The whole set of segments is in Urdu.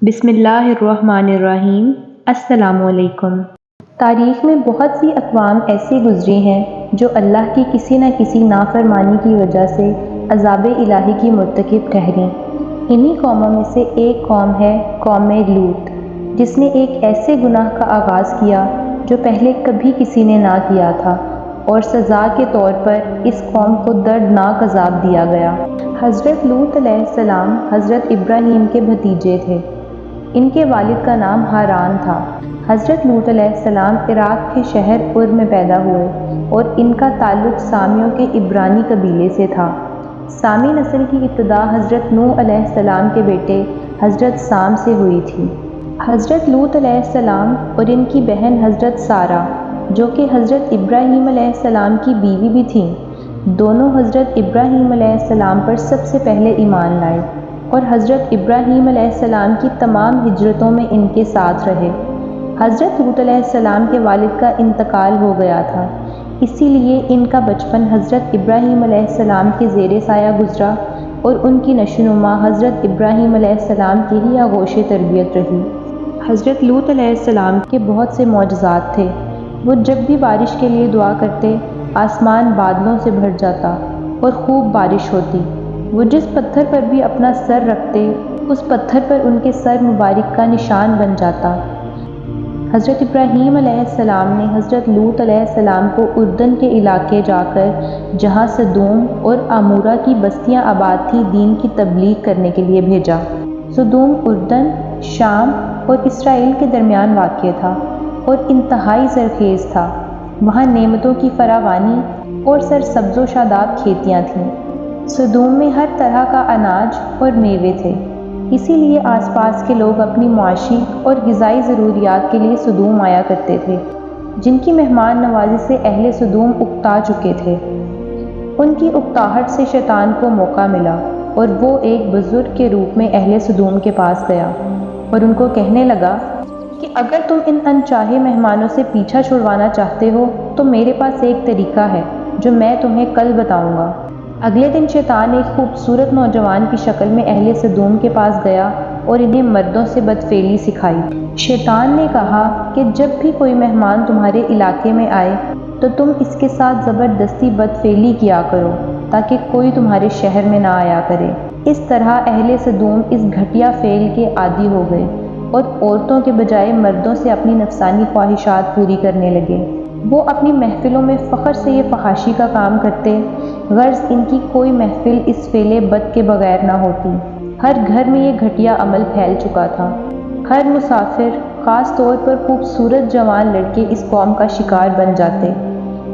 بسم اللہ الرحمن الرحیم۔ السلام علیکم۔ تاریخ میں بہت سی اقوام ایسی گزری ہیں جو اللہ کی کسی نہ کسی نافرمانی کی وجہ سے عذاب الہی کی مرتکب ٹھہریں۔ انہی قوموں میں سے ایک قوم ہے قوم لوط، جس نے ایک ایسے گناہ کا آغاز کیا جو پہلے کبھی کسی نے نہ کیا تھا، اور سزا کے طور پر اس قوم کو دردناک عذاب دیا گیا۔ حضرت لوط علیہ السلام حضرت ابراہیم کے بھتیجے تھے۔ ان کے والد کا نام ہاران تھا۔ حضرت لوط علیہ السلام عراق کے شہر عر میں پیدا ہوئے اور ان کا تعلق سامیوں کے عبرانی قبیلے سے تھا۔ سامی نسل کی ابتدا حضرت نوح علیہ السلام کے بیٹے حضرت سام سے ہوئی تھی۔ حضرت لوط علیہ السلام اور ان کی بہن حضرت سارہ، جو کہ حضرت ابراہیم علیہ السلام کی بیوی بھی تھیں، دونوں حضرت ابراہیم علیہ السلام پر سب سے پہلے ایمان لائے اور حضرت ابراہیم علیہ السلام کی تمام ہجرتوں میں ان کے ساتھ رہے۔ حضرت لوط علیہ السلام کے والد کا انتقال ہو گیا تھا، اسی لیے ان کا بچپن حضرت ابراہیم علیہ السلام کے زیر سایہ گزرا اور ان کی نشوونما حضرت ابراہیم علیہ السلام کے ہی آغوش تربیت رہی۔ حضرت لوط علیہ السلام کے بہت سے معجزات تھے۔ وہ جب بھی بارش کے لیے دعا کرتے، آسمان بادلوں سے بھر جاتا اور خوب بارش ہوتی۔ وہ جس پتھر پر بھی اپنا سر رکھتے، اس پتھر پر ان کے سر مبارک کا نشان بن جاتا۔ حضرت ابراہیم علیہ السلام نے حضرت لوط علیہ السلام کو اردن کے علاقے جا کر، جہاں سدوم اور عمورہ کی بستیاں آباد تھیں، دین کی تبلیغ کرنے کے لیے بھیجا۔ سدوم اردن، شام اور اسرائیل کے درمیان واقع تھا اور انتہائی زرخیز تھا۔ وہاں نعمتوں کی فراوانی اور سرسبز و شاداب کھیتیاں تھیں۔ سدوم میں ہر طرح کا اناج اور میوے تھے، اسی لیے آس پاس کے لوگ اپنی معاشی اور غذائی ضروریات کے لیے سدوم آیا کرتے تھے، جن کی مہمان نوازی سے اہل سدوم اکتا چکے تھے۔ ان کی اکتاہٹ سے شیطان کو موقع ملا اور وہ ایک بزرگ کے روپ میں اہل سدوم کے پاس گیا اور ان کو کہنے لگا کہ اگر تم ان انچاہے مہمانوں سے پیچھا چھڑوانا چاہتے ہو تو میرے پاس ایک طریقہ ہے جو میں تمہیں کل بتاؤں گا۔ اگلے دن شیطان ایک خوبصورت نوجوان کی شکل میں اہل سدوم کے پاس گیا اور انہیں مردوں سے بدفعلی سکھائی۔ شیطان نے کہا کہ جب بھی کوئی مہمان تمہارے علاقے میں آئے تو تم اس کے ساتھ زبردستی بدفعلی کیا کرو تاکہ کوئی تمہارے شہر میں نہ آیا کرے۔ اس طرح اہل سدوم اس گھٹیا فعل کے عادی ہو گئے اور عورتوں کے بجائے مردوں سے اپنی نفسانی خواہشات پوری کرنے لگے۔ وہ اپنی محفلوں میں فخر سے یہ فحاشی کا کام کرتے، غرض ان کی کوئی محفل اس فعل بد کے بغیر نہ ہوتی۔ ہر گھر میں یہ گھٹیا عمل پھیل چکا تھا۔ ہر مسافر، خاص طور پر خوبصورت جوان لڑکے اس قوم کا شکار بن جاتے۔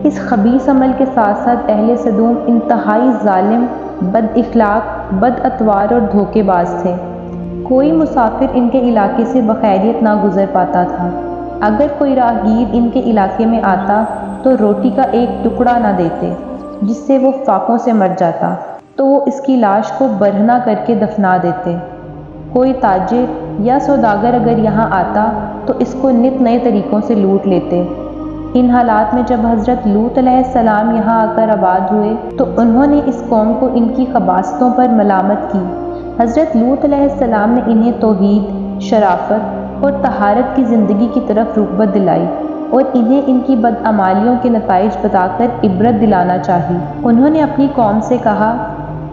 اس خبیث عمل کے ساتھ ساتھ اہل سدوم انتہائی ظالم، بد اخلاق، بد اطوار اور دھوکے باز تھے۔ کوئی مسافر ان کے علاقے سے بخیریت نہ گزر پاتا تھا۔ اگر کوئی راہگیر ان کے علاقے میں آتا تو روٹی کا ایک ٹکڑا نہ دیتے، جس سے وہ فاقوں سے مر جاتا، تو وہ اس کی لاش کو برہنہ کر کے دفنا دیتے۔ کوئی تاجر یا سوداگر اگر یہاں آتا تو اس کو نت نئے طریقوں سے لوٹ لیتے۔ ان حالات میں جب حضرت لوط علیہ السلام یہاں آ کر آباد ہوئے تو انہوں نے اس قوم کو ان کی خباثتوں پر ملامت کی۔ حضرت لوط علیہ السلام نے انہیں توحید، شرافت اور طہارت کی زندگی کی طرف رغبت دلائی اور انہیں ان کی بدعمالیوں کے نتائج بتا کر عبرت دلانا چاہی۔ انہوں نے اپنی قوم سے کہا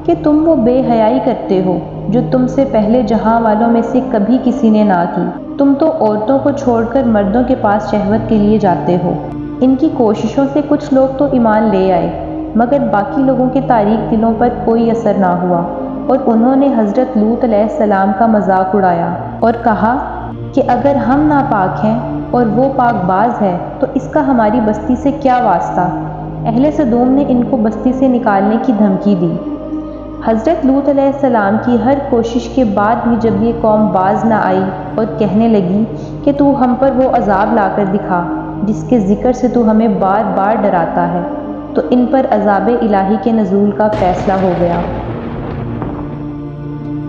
کہ تم وہ بے حیائی کرتے ہو جو تم سے پہلے جہاں والوں میں سے کبھی کسی نے نہ کی۔ تم تو عورتوں کو چھوڑ کر مردوں کے پاس شہوت کے لیے جاتے ہو۔ ان کی کوششوں سے کچھ لوگ تو ایمان لے آئے، مگر باقی لوگوں کے تاریک دلوں پر کوئی اثر نہ ہوا، اور انہوں نے حضرت لوط علیہ السلام کا مذاق اڑایا اور کہا کہ اگر ہم ناپاک ہیں اور وہ پاک باز ہے تو اس کا ہماری بستی سے کیا واسطہ۔ اہل سدوم نے ان کو بستی سے نکالنے کی دھمکی دی۔ حضرت لوط علیہ السلام کی ہر کوشش کے بعد بھی جب یہ قوم باز نہ آئی اور کہنے لگی کہ تو ہم پر وہ عذاب لا کر دکھا جس کے ذکر سے تو ہمیں بار بار ڈراتا ہے، تو ان پر عذاب الہی کے نزول کا فیصلہ ہو گیا۔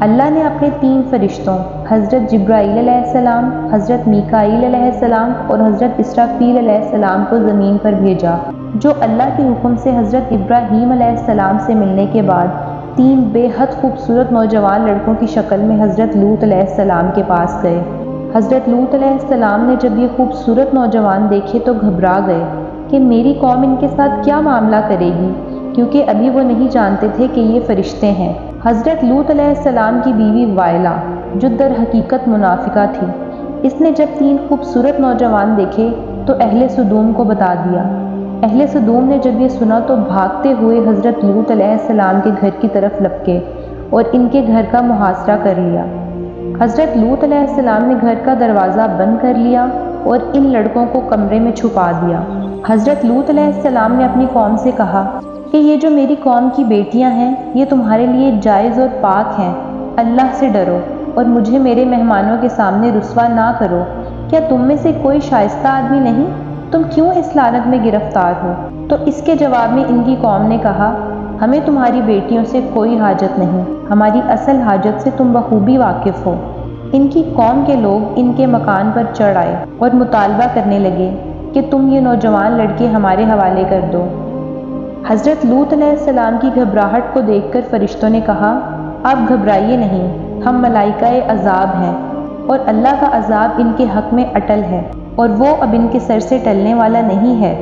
اللہ نے اپنے 3 فرشتوں حضرت جبرائیل علیہ السلام، حضرت میکائیل علیہ السلام اور حضرت اسرافیل علیہ السلام کو زمین پر بھیجا، جو اللہ کے حکم سے حضرت ابراہیم علیہ السلام سے ملنے کے بعد 3 بے حد خوبصورت نوجوان لڑکوں کی شکل میں حضرت لوط علیہ السلام کے پاس گئے۔ حضرت لوط علیہ السلام نے جب یہ خوبصورت نوجوان دیکھے تو گھبرا گئے کہ میری قوم ان کے ساتھ کیا معاملہ کرے گی، کیونکہ ابھی وہ نہیں جانتے تھے کہ یہ فرشتے ہیں۔ حضرت لوط علیہ السلام کی بیوی وائلہ، جو در حقیقت منافقہ تھی، اس نے جب 3 خوبصورت نوجوان دیکھے تو اہل سدوم کو بتا دیا۔ اہل سدوم نے جب یہ سنا تو بھاگتے ہوئے حضرت لوط علیہ السلام کے گھر کی طرف لپکے اور ان کے گھر کا محاصرہ کر لیا۔ حضرت لوط علیہ السلام نے گھر کا دروازہ بند کر لیا اور ان لڑکوں کو کمرے میں چھپا دیا۔ حضرت لوط علیہ السلام نے اپنی قوم سے کہا کہ یہ جو میری قوم کی بیٹیاں ہیں یہ تمہارے لیے جائز اور پاک ہیں، اللہ سے ڈرو اور مجھے میرے مہمانوں کے سامنے رسوا نہ کرو۔ کیا تم میں سے کوئی شائستہ آدمی نہیں؟ تم کیوں اس لعنت میں گرفتار ہو؟ تو اس کے جواب میں ان کی قوم نے کہا، ہمیں تمہاری بیٹیوں سے کوئی حاجت نہیں، ہماری اصل حاجت سے تم بخوبی واقف ہو۔ ان کی قوم کے لوگ ان کے مکان پر چڑھ آئے اور مطالبہ کرنے لگے کہ تم یہ نوجوان لڑکے ہمارے حوالے کر دو۔ حضرت لوط علیہ السلام کی گھبراہٹ کو دیکھ کر فرشتوں نے کہا، آپ گھبرائیے نہیں، ہم ملائکہ عذاب ہیں اور اللہ کا عذاب ان کے حق میں اٹل ہے اور وہ اب ان کے سر سے ٹلنے والا نہیں ہے۔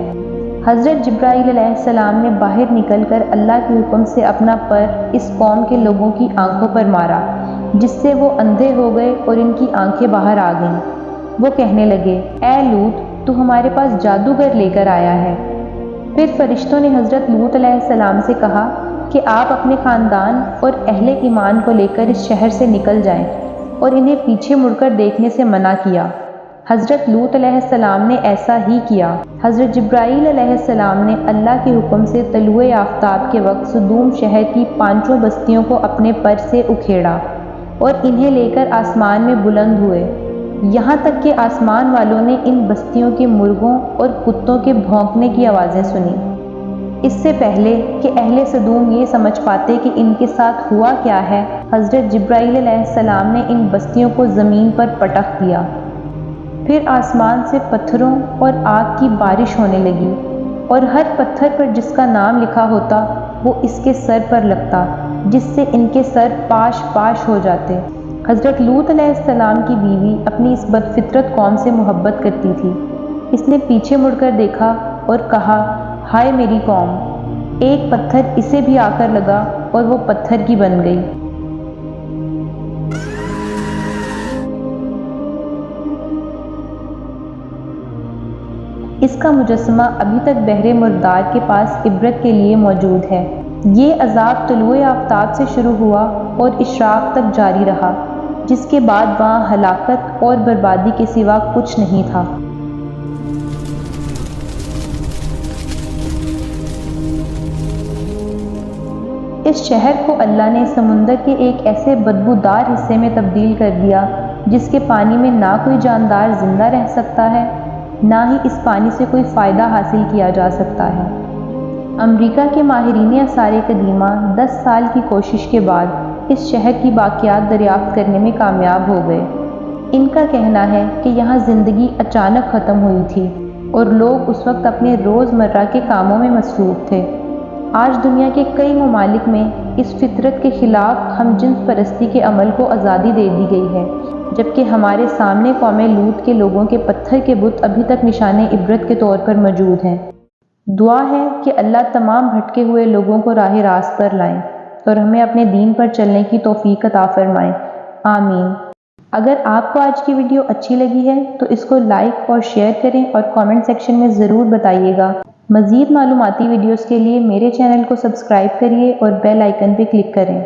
حضرت جبرائیل علیہ السلام نے باہر نکل کر اللہ کے حکم سے اپنا پر اس قوم کے لوگوں کی آنکھوں پر مارا، جس سے وہ اندھے ہو گئے اور ان کی آنکھیں باہر آ گئیں۔ وہ کہنے لگے، اے لوط، تو ہمارے پاس جادوگر لے کر آیا ہے۔ پھر فرشتوں نے حضرت لوط علیہ السلام سے کہا کہ آپ اپنے خاندان اور اہل ایمان کو لے کر اس شہر سے نکل جائیں اور انہیں پیچھے مڑ کر دیکھنے سے منع کیا۔ حضرت لوط علیہ السلام نے ایسا ہی کیا۔ حضرت جبرائیل علیہ السلام نے اللہ کے حکم سے طلوع آفتاب کے وقت سدوم شہر کی 5 بستیوں کو اپنے پر سے اکھیڑا اور انہیں لے کر آسمان میں بلند ہوئے، یہاں تک کہ آسمان والوں نے ان بستیوں کے مرغوں اور کتوں کے بھونکنے کی آوازیں سنی۔ اس سے پہلے کہ اہل سدوم یہ سمجھ پاتے کہ ان کے ساتھ ہوا کیا ہے، حضرت جبرائیل علیہ السلام نے ان بستیوں کو زمین پر پٹخ دیا۔ پھر آسمان سے پتھروں اور آگ کی بارش ہونے لگی اور ہر پتھر پر جس کا نام لکھا ہوتا وہ اس کے سر پر لگتا، جس سے ان کے سر پاش پاش ہو جاتے۔ حضرت لوط علیہ السلام کی بیوی اپنی اس بدفطرت قوم سے محبت کرتی تھی۔ اس نے پیچھے مڑ کر دیکھا اور کہا، ہائے میری قوم! ایک پتھر اسے بھی آ کر لگا اور وہ پتھر کی بن گئی۔ اس کا مجسمہ ابھی تک بحر مردار کے پاس عبرت کے لیے موجود ہے۔ یہ عذاب طلوع آفتاب سے شروع ہوا اور اشراق تک جاری رہا، جس کے بعد وہاں ہلاکت اور بربادی کے سوا کچھ نہیں تھا۔ اس شہر کو اللہ نے سمندر کے ایک ایسے بدبودار حصے میں تبدیل کر دیا جس کے پانی میں نہ کوئی جاندار زندہ رہ سکتا ہے، نہ ہی اس پانی سے کوئی فائدہ حاصل کیا جا سکتا ہے۔ امریکہ کے ماہرین آثار قدیمہ 10 سال کی کوشش کے بعد اس شہر کی باقیات دریافت کرنے میں کامیاب ہو گئے۔ ان کا کہنا ہے کہ یہاں زندگی اچانک ختم ہوئی تھی اور لوگ اس وقت اپنے روزمرہ کے کاموں میں مصروف تھے۔ آج دنیا کے کئی ممالک میں اس فطرت کے خلاف ہم جنس پرستی کے عمل کو آزادی دے دی گئی ہے، جبکہ ہمارے سامنے قوم لوط کے لوگوں کے پتھر کے بت ابھی تک نشان عبرت کے طور پر موجود ہیں۔ دعا ہے کہ اللہ تمام بھٹکے ہوئے لوگوں کو راہ راست پر لائیں اور ہمیں اپنے دین پر چلنے کی توفیق عطا فرمائیں، آمین۔ اگر آپ کو آج کی ویڈیو اچھی لگی ہے تو اس کو لائک اور شیئر کریں اور کامنٹ سیکشن میں ضرور بتائیے گا۔ مزید معلوماتی ویڈیوز کے لیے میرے چینل کو سبسکرائب کریے اور بیل آئیکن پہ کلک کریں۔